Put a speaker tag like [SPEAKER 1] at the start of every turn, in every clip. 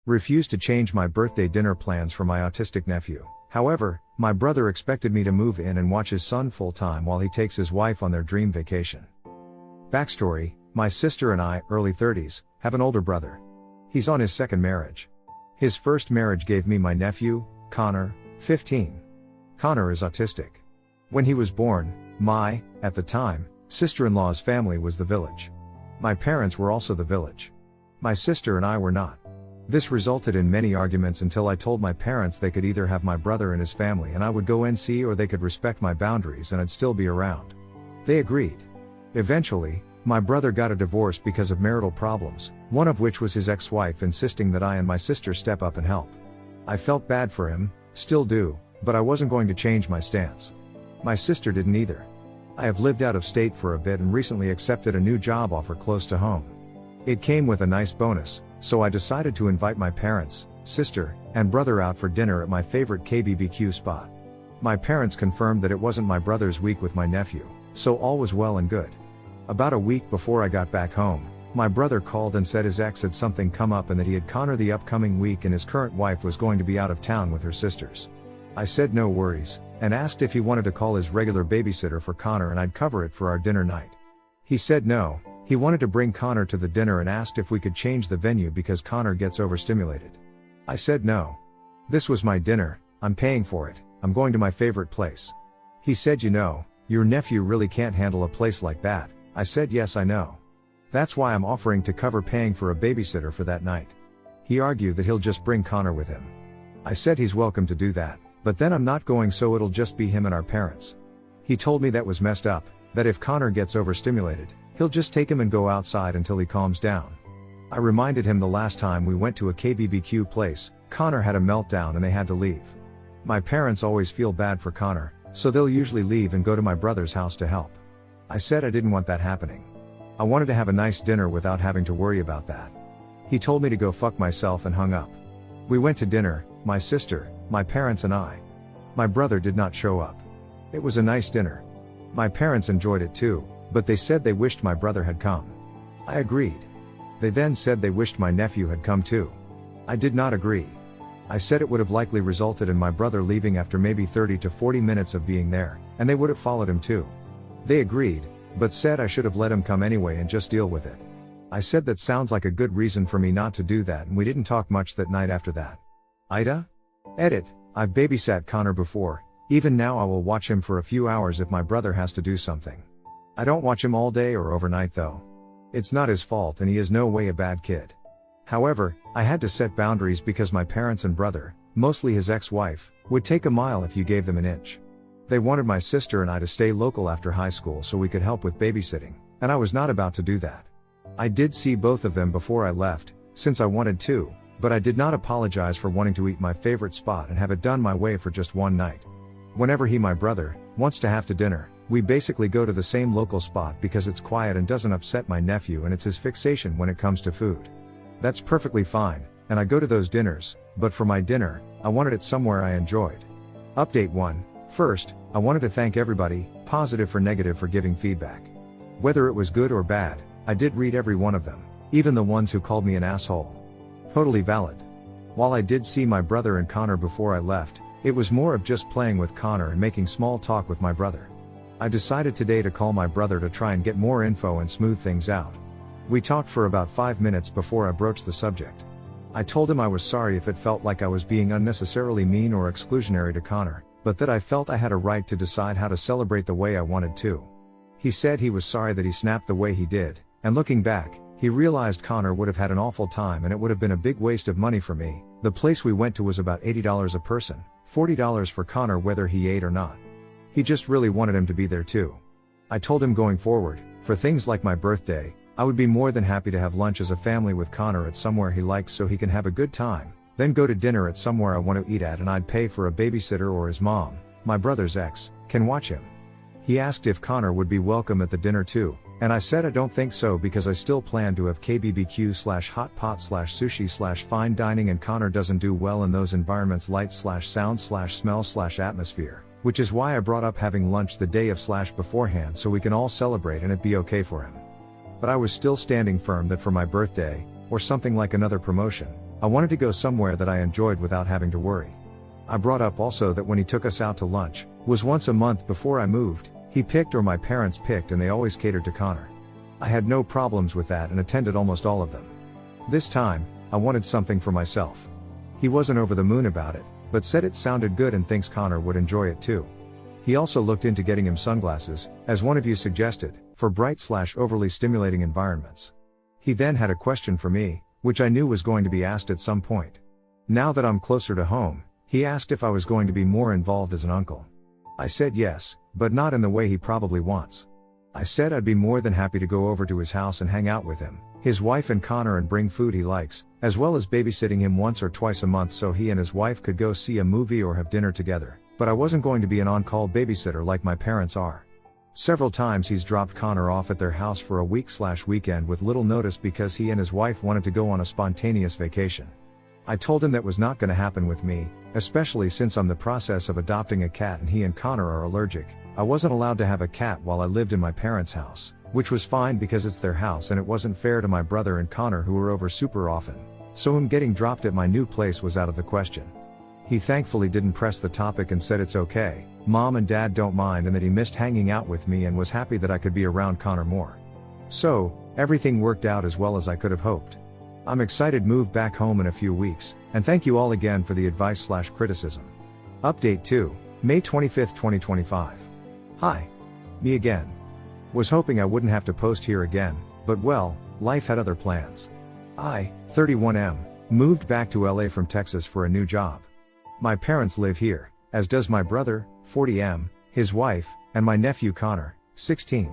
[SPEAKER 1] refused to change my birthday dinner plans for my autistic nephew. However, my brother expected me to move in and watch his son full-time while he takes his wife on their dream vacation. Backstory: my sister and I, early 30s, have an older brother. He's on his second marriage. His first marriage gave me my nephew, Connor, 15. Connor is autistic. When he was born, my, at the time, sister-in-law's family was the village. My parents were also the village. My sister and I were not. This resulted in many arguments until I told my parents they could either have my brother and his family and I would go NC, or they could respect my boundaries and I'd still be around. They agreed. Eventually, my brother got a divorce because of marital problems, one of which was his ex-wife insisting that I and my sister step up and help. I felt bad for him, still do, but I wasn't going to change my stance. My sister didn't either. I have lived out of state for a bit and recently accepted a new job offer close to home. It came with a nice bonus, so I decided to invite my parents, sister, and brother out for dinner at my favorite KBBQ spot. My parents confirmed that it wasn't my brother's week with my nephew, so all was well and good. About a week before I got back home, my brother called and said his ex had something come up and that he had Connor the upcoming week and his current wife was going to be out of town with her sisters. I said no worries, and asked if he wanted to call his regular babysitter for Connor and I'd cover it for our dinner night. He said no, he wanted to bring Connor to the dinner and asked if we could change the venue because Connor gets overstimulated. I said no. This was my dinner, I'm paying for it, I'm going to my favorite place. He said, "You know, your nephew really can't handle a place like that." I said, "Yes, I know. That's why I'm offering to cover paying for a babysitter for that night." He argued that he'll just bring Connor with him. I said he's welcome to do that, but then I'm not going, so it'll just be him and our parents. He told me that was messed up, that if Connor gets overstimulated, he'll just take him and go outside until he calms down. I reminded him the last time we went to a KBBQ place, Connor had a meltdown and they had to leave. My parents always feel bad for Connor, so they'll usually leave and go to my brother's house to help. I said I didn't want that happening. I wanted to have a nice dinner without having to worry about that. He told me to go fuck myself and hung up. We went to dinner, my sister, my parents and I. My brother did not show up. It was a nice dinner. My parents enjoyed it too, but they said they wished my brother had come. I agreed. They then said they wished my nephew had come too. I did not agree. I said it would have likely resulted in my brother leaving after maybe 30 to 40 minutes of being there, and they would have followed him too. They agreed, but said I should have let him come anyway and just deal with it. I said that sounds like a good reason for me not to do that, and we didn't talk much that night after that. Ida? Edit: I've babysat Connor before, even now I will watch him for a few hours if my brother has to do something. I don't watch him all day or overnight though. It's not his fault and he is no way a bad kid. However, I had to set boundaries because my parents and brother, mostly his ex-wife, would take a mile if you gave them an inch. They wanted my sister and I to stay local after high school so we could help with babysitting, and I was not about to do that. I did see both of them before I left, since I wanted to, but I did not apologize for wanting to eat my favorite spot and have it done my way for just one night. Whenever he, my brother, wants to have to dinner, we basically go to the same local spot because it's quiet and doesn't upset my nephew, and it's his fixation when it comes to food. That's perfectly fine, and I go to those dinners, but for my dinner, I wanted it somewhere I enjoyed. Update 1. First, I wanted to thank everybody, positive or negative, for giving feedback. Whether it was good or bad, I did read every one of them, even the ones who called me an asshole. Totally valid. While I did see my brother and Connor before I left, it was more of just playing with Connor and making small talk with my brother. I decided today to call my brother to try and get more info and smooth things out. We talked for about 5 minutes before I broached the subject. I told him I was sorry if it felt like I was being unnecessarily mean or exclusionary to Connor, but that I felt I had a right to decide how to celebrate the way I wanted to. He said he was sorry that he snapped the way he did, and looking back, he realized Connor would have had an awful time and it would have been a big waste of money for me. The place we went to was about $80 a person, $40 for Connor whether he ate or not. He just really wanted him to be there too. I told him going forward, for things like my birthday, I would be more than happy to have lunch as a family with Connor at somewhere he likes so he can have a good time, then go to dinner at somewhere I want to eat at and I'd pay for a babysitter or his mom, my brother's ex, can watch him. He asked if Connor would be welcome at the dinner too, and I said I don't think so because I still plan to have KBBQ/hot pot/sushi/fine dining and Connor doesn't do well in those environments, light/sound/smell/atmosphere, which is why I brought up having lunch the day of beforehand so we can all celebrate and it be okay for him. But I was still standing firm that for my birthday, or something like another promotion, I wanted to go somewhere that I enjoyed without having to worry. I brought up also that when he took us out to lunch, was once a month before I moved, he picked or my parents picked and they always catered to Connor. I had no problems with that and attended almost all of them. This time, I wanted something for myself. He wasn't over the moon about it, but said it sounded good and thinks Connor would enjoy it too. He also looked into getting him sunglasses, as one of you suggested, for bright/overly stimulating environments. He then had a question for me, which I knew was going to be asked at some point. Now that I'm closer to home, he asked if I was going to be more involved as an uncle. I said yes, but not in the way he probably wants. I said I'd be more than happy to go over to his house and hang out with him, his wife and Connor and bring food he likes, as well as babysitting him once or twice a month so he and his wife could go see a movie or have dinner together, but I wasn't going to be an on-call babysitter like my parents are. Several times he's dropped Connor off at their house for a week/weekend with little notice because he and his wife wanted to go on a spontaneous vacation. I told him that was not going to happen with me, especially since I'm in the process of adopting a cat and he and Connor are allergic. I wasn't allowed to have a cat while I lived in my parents' house, which was fine because it's their house and it wasn't fair to my brother and Connor who were over super often. So him getting dropped at my new place was out of the question. He thankfully didn't press the topic and said it's okay, Mom and Dad don't mind, and that he missed hanging out with me and was happy that I could be around Connor more. So, everything worked out as well as I could have hoped. I'm excited to move back home in a few weeks, and thank you all again for the advice/criticism. Update 2, May 25, 2025. Hi. Me again. Was hoping I wouldn't have to post here again, but well, life had other plans. I, 31M, moved back to LA from Texas for a new job. My parents live here, as does my brother, 40M, his wife, and my nephew Connor, 16.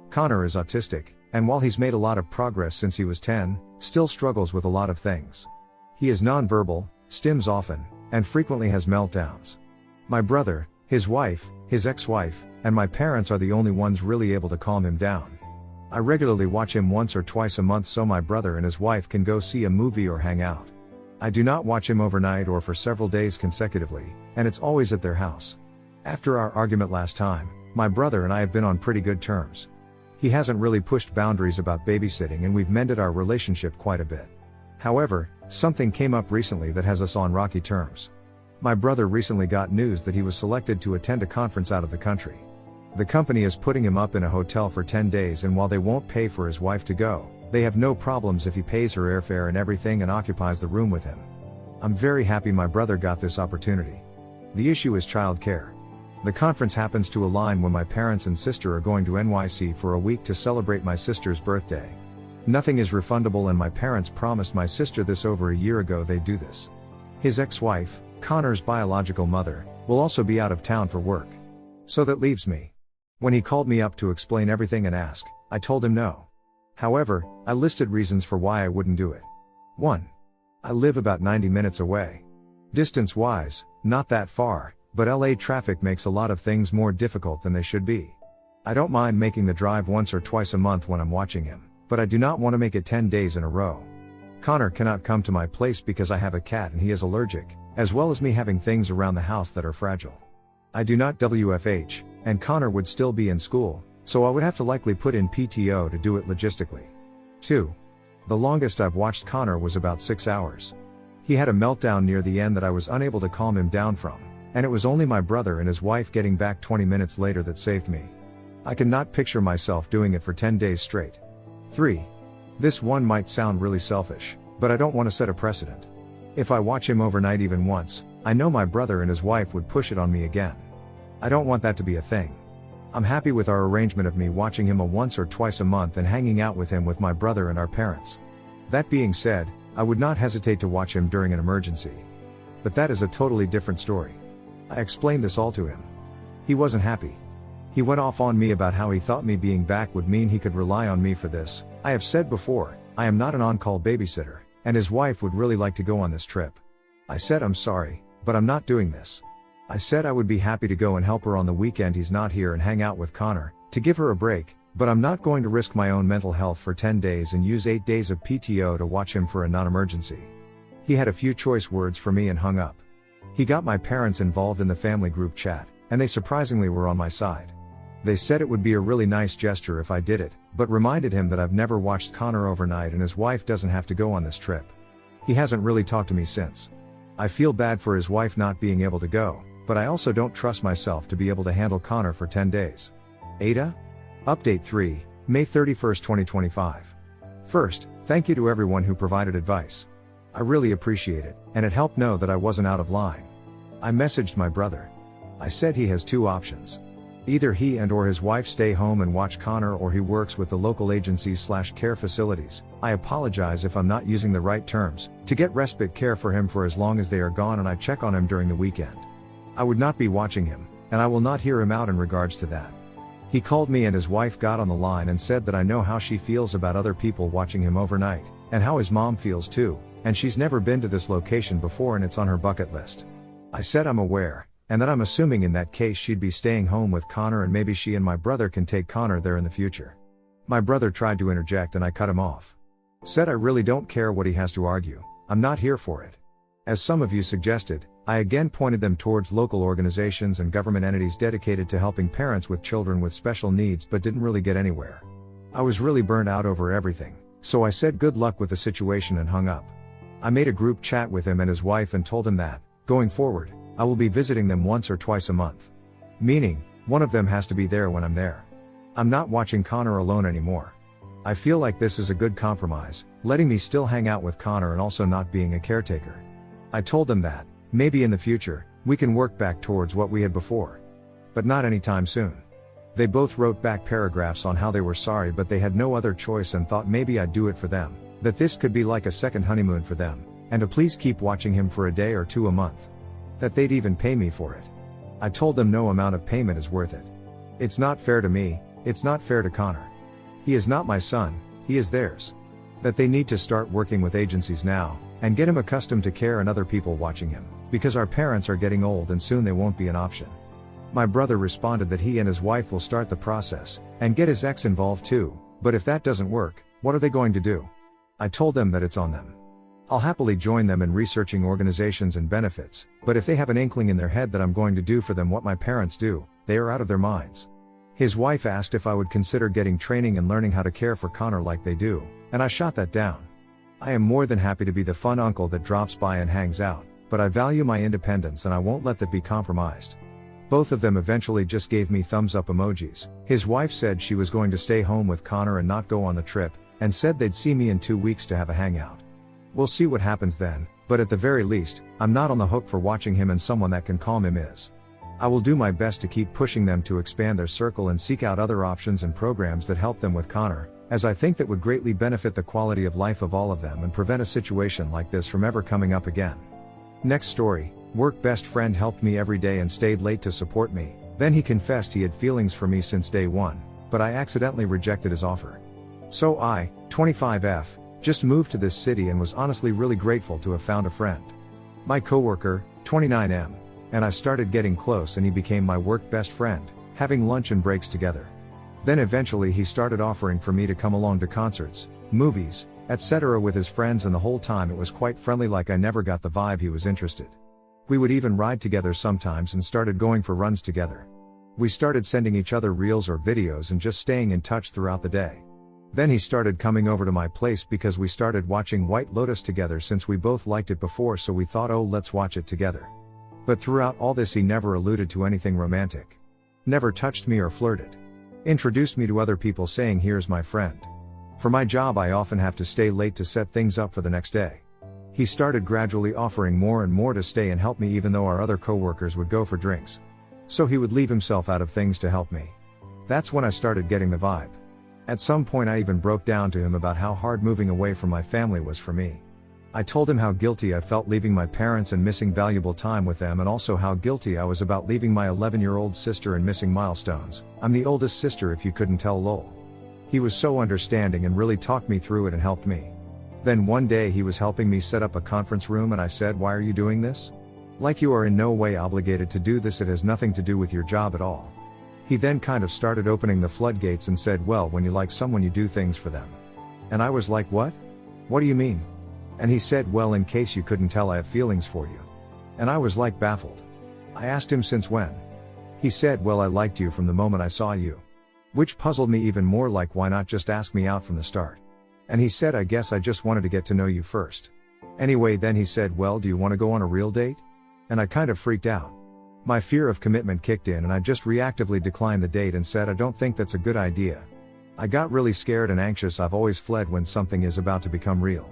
[SPEAKER 1] Connor is autistic, and while he's made a lot of progress since he was 10, still struggles with a lot of things. He is nonverbal, stims often, and frequently has meltdowns. My brother, his wife, his ex-wife, and my parents are the only ones really able to calm him down. I regularly watch him once or twice a month so my brother and his wife can go see a movie or hang out. I do not watch him overnight or for several days consecutively, and it's always at their house. After our argument last time, my brother and I have been on pretty good terms. He hasn't really pushed boundaries about babysitting and we've mended our relationship quite a bit. However, something came up recently that has us on rocky terms. My brother recently got news that he was selected to attend a conference out of the country. The company is putting him up in a hotel for 10 days and while they won't pay for his wife to go, they have no problems if he pays her airfare and everything and occupies the room with him. I'm very happy my brother got this opportunity. The issue is childcare. The conference happens to align when my parents and sister are going to NYC for a week to celebrate my sister's birthday. Nothing is refundable and my parents promised my sister this over a year ago they'd do this. His ex-wife, Connor's biological mother, will also be out of town for work. So that leaves me. When he called me up to explain everything and ask, I told him no. However, I listed reasons for why I wouldn't do it. 1. I live about 90 minutes away. Distance-wise, not that far, but LA traffic makes a lot of things more difficult than they should be. I don't mind making the drive once or twice a month when I'm watching him, but I do not want to make it 10 days in a row. Connor cannot come to my place because I have a cat and he is allergic, as well as me having things around the house that are fragile. I do not WFH, and Connor would still be in school, so I would have to likely put in PTO to do it logistically. 2. The longest I've watched Connor was about 6 hours. He had a meltdown near the end that I was unable to calm him down from, and it was only my brother and his wife getting back 20 minutes later that saved me. I cannot picture myself doing it for 10 days straight. 3. This one might sound really selfish, but I don't want to set a precedent. If I watch him overnight even once, I know my brother and his wife would push it on me again. I don't want that to be a thing. I'm happy with our arrangement of me watching him once or twice a month and hanging out with him with my brother and our parents. That being said, I would not hesitate to watch him during an emergency. But that is a totally different story. I explained this all to him. He wasn't happy. He went off on me about how he thought me being back would mean he could rely on me for this. I have said before, I am not an on-call babysitter, and his wife would really like to go on this trip. I said I'm sorry, but I'm not doing this. I said I would be happy to go and help her on the weekend he's not here and hang out with Connor, to give her a break, but I'm not going to risk my own mental health for 10 days and use 8 days of PTO to watch him for a non-emergency. He had a few choice words for me and hung up. He got my parents involved in the family group chat, and they surprisingly were on my side. They said it would be a really nice gesture if I did it, but reminded him that I've never watched Connor overnight and his wife doesn't have to go on this trip. He hasn't really talked to me since. I feel bad for his wife not being able to go, but I also don't trust myself to be able to handle Connor for 10 days. Ada? Update 3, May 31st, 2025. First, thank you to everyone who provided advice. I really appreciate it, and it helped know that I wasn't out of line. I messaged my brother. I said he has two options. Either he and or his wife stay home and watch Connor, or he works with the local agencies/care facilities. I apologize if I'm not using the right terms, to get respite care for him for as long as they are gone, and I check on him during the weekend. I would not be watching him, and I will not hear him out in regards to that. He called me and his wife got on the line and said that I know how she feels about other people watching him overnight, and how his mom feels too, and she's never been to this location before and it's on her bucket list. I said I'm aware, and that I'm assuming in that case she'd be staying home with Connor, and maybe she and my brother can take Connor there in the future. My brother tried to interject and I cut him off. Said I really don't care what he has to argue, I'm not here for it. As some of you suggested, I again pointed them towards local organizations and government entities dedicated to helping parents with children with special needs, but didn't really get anywhere. I was really burned out over everything, so I said good luck with the situation and hung up. I made a group chat with him and his wife and told him that, going forward, I will be visiting them once or twice a month. Meaning, one of them has to be there when I'm there. I'm not watching Connor alone anymore. I feel like this is a good compromise, letting me still hang out with Connor and also not being a caretaker. I told them that, maybe in the future, we can work back towards what we had before. But not anytime soon. They both wrote back paragraphs on how they were sorry but they had no other choice and thought maybe I'd do it for them, that this could be like a second honeymoon for them, and to please keep watching him for a day or two a month. That they'd even pay me for it. I told them no amount of payment is worth it. It's not fair to me, it's not fair to Connor. He is not my son, he is theirs. That they need to start working with agencies now, and get him accustomed to care and other people watching him, because our parents are getting old and soon they won't be an option. My brother responded that he and his wife will start the process, and get his ex involved too, but if that doesn't work, what are they going to do? I told them that it's on them. I'll happily join them in researching organizations and benefits, but if they have an inkling in their head that I'm going to do for them what my parents do, they are out of their minds. His wife asked if I would consider getting training and learning how to care for Connor like they do, and I shot that down. I am more than happy to be the fun uncle that drops by and hangs out, but I value my independence and I won't let that be compromised. Both of them eventually just gave me thumbs up emojis. His wife said she was going to stay home with Connor and not go on the trip, and said they'd see me in 2 weeks to have a hangout. We'll see what happens then, but at the very least, I'm not on the hook for watching him, and someone that can calm him is. I will do my best to keep pushing them to expand their circle and seek out other options and programs that help them with Connor, as I think that would greatly benefit the quality of life of all of them and prevent a situation like this from ever coming up again. Next story, work best friend helped me every day and stayed late to support me, then he confessed he had feelings for me since day one, but I accidentally rejected his offer. So I, 25F, just moved to this city and was honestly really grateful to have found a friend. My coworker, 29M, and I started getting close and he became my work best friend, having lunch and breaks together. Then eventually he started offering for me to come along to concerts, movies, etc. with his friends, and the whole time it was quite friendly, like I never got the vibe he was interested. We would even ride together sometimes and started going for runs together. We started sending each other reels or videos and just staying in touch throughout the day. Then he started coming over to my place because we started watching White Lotus together since we both liked it before, so we thought, oh, let's watch it together. But throughout all this he never alluded to anything romantic. Never touched me or flirted. Introduced me to other people saying here's my friend. For my job I often have to stay late to set things up for the next day. He started gradually offering more and more to stay and help me, even though our other coworkers would go for drinks. So he would leave himself out of things to help me. That's when I started getting the vibe. At some point I even broke down to him about how hard moving away from my family was for me. I told him how guilty I felt leaving my parents and missing valuable time with them, and also how guilty I was about leaving my 11-year-old sister and missing milestones. I'm the oldest sister, if you couldn't tell, lol. He was so understanding and really talked me through it and helped me. Then one day he was helping me set up a conference room and I said, why are you doing this? Like, you are in no way obligated to do this, it has nothing to do with your job at all. He then kind of started opening the floodgates and said, well, when you like someone you do things for them. And I was like, what? What do you mean? And he said, well, in case you couldn't tell, I have feelings for you. And I was like baffled. I asked him since when. He said, well, I liked you from the moment I saw you. Which puzzled me even more, like, why not just ask me out from the start? And he said, I guess I just wanted to get to know you first. Anyway, then he said, well, do you want to go on a real date? And I kind of freaked out. My fear of commitment kicked in and I just reactively declined the date and said I don't think that's a good idea. I got really scared and anxious. I've always fled when something is about to become real.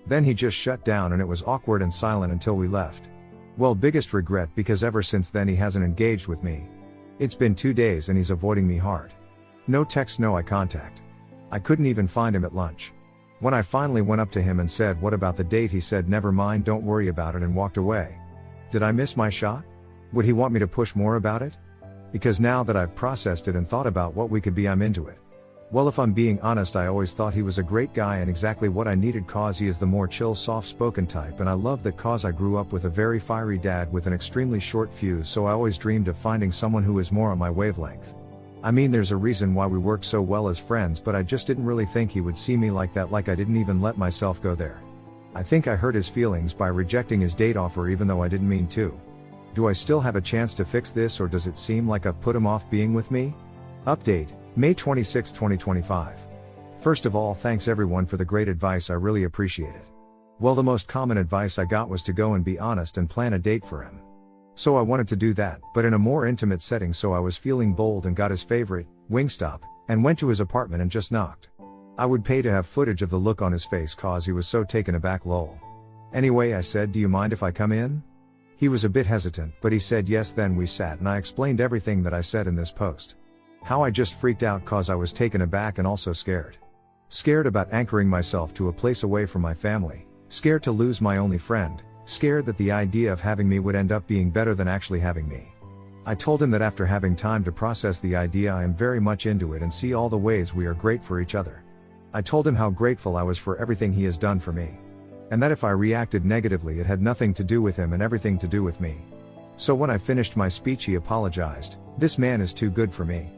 [SPEAKER 1] Then he just shut down and it was awkward and silent until we left. Well, biggest regret because ever since then he hasn't engaged with me. It's been 2 days and he's avoiding me hard. No text, no eye contact. I couldn't even find him at lunch. When I finally went up to him and said, what about the date? He said, never mind, don't worry about it, and walked away. Did I miss my shot? Would he want me to push more about it? Because now that I've processed it and thought about what we could be, I'm into it. Well, if I'm being honest, I always thought he was a great guy and exactly what I needed, cause he is the more chill, soft-spoken type, and I love that cause I grew up with a very fiery dad with an extremely short fuse, so I always dreamed of finding someone who is more on my wavelength. I mean, there's a reason why we work so well as friends, but I just didn't really think he would see me like that, like I didn't even let myself go there. I think I hurt his feelings by rejecting his date offer even though I didn't mean to. Do I still have a chance to fix this, or does it seem like I've put him off being with me? Update, May 26, 2025. First of all, thanks everyone for the great advice, I really appreciate it. Well, the most common advice I got was to go and be honest and plan a date for him. So I wanted to do that, but in a more intimate setting, so I was feeling bold and got his favorite, Wingstop, and went to his apartment and just knocked. I would pay to have footage of the look on his face cause he was so taken aback, lol. Anyway, I said, do you mind if I come in? He was a bit hesitant, but he said yes. Then we sat and I explained everything that I said in this post. How I just freaked out cause I was taken aback and also scared. Scared about anchoring myself to a place away from my family, scared to lose my only friend, scared that the idea of having me would end up being better than actually having me. I told him that after having time to process the idea, I am very much into it and see all the ways we are great for each other. I told him how grateful I was for everything he has done for me. And that if I reacted negatively, it had nothing to do with him and everything to do with me. So when I finished my speech, he apologized. This man is too good for me.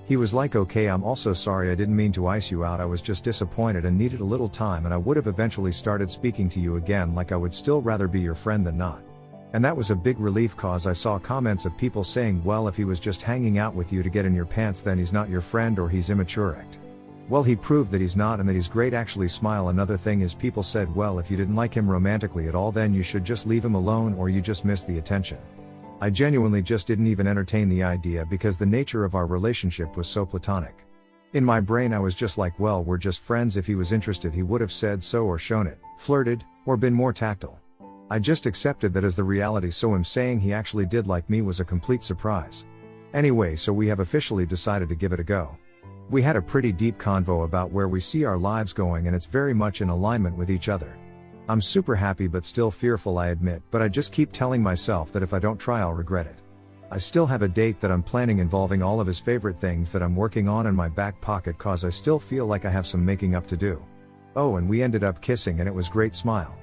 [SPEAKER 1] He was like, okay, I'm also sorry, I didn't mean to ice you out, I was just disappointed and needed a little time, and I would have eventually started speaking to you again, like I would still rather be your friend than not. And that was a big relief cause I saw comments of people saying, well, if he was just hanging out with you to get in your pants, then he's not your friend or he's immature. Well, he proved that he's not and that he's great. Actually, smile. Another thing is people said, well, if you didn't like him romantically at all, then you should just leave him alone or you just miss the attention. I genuinely just didn't even entertain the idea because the nature of our relationship was so platonic. In my brain I was just like, well, we're just friends. If he was interested he would have said so or shown it, flirted, or been more tactile. I just accepted that as the reality, so him saying he actually did like me was a complete surprise. Anyway, so we have officially decided to give it a go. We had a pretty deep convo about where we see our lives going and it's very much in alignment with each other. I'm super happy but still fearful, I admit, but I just keep telling myself that if I don't try I'll regret it. I still have a date that I'm planning involving all of his favorite things that I'm working on in my back pocket cause I still feel like I have some making up to do. Oh, and we ended up kissing and it was great, smile.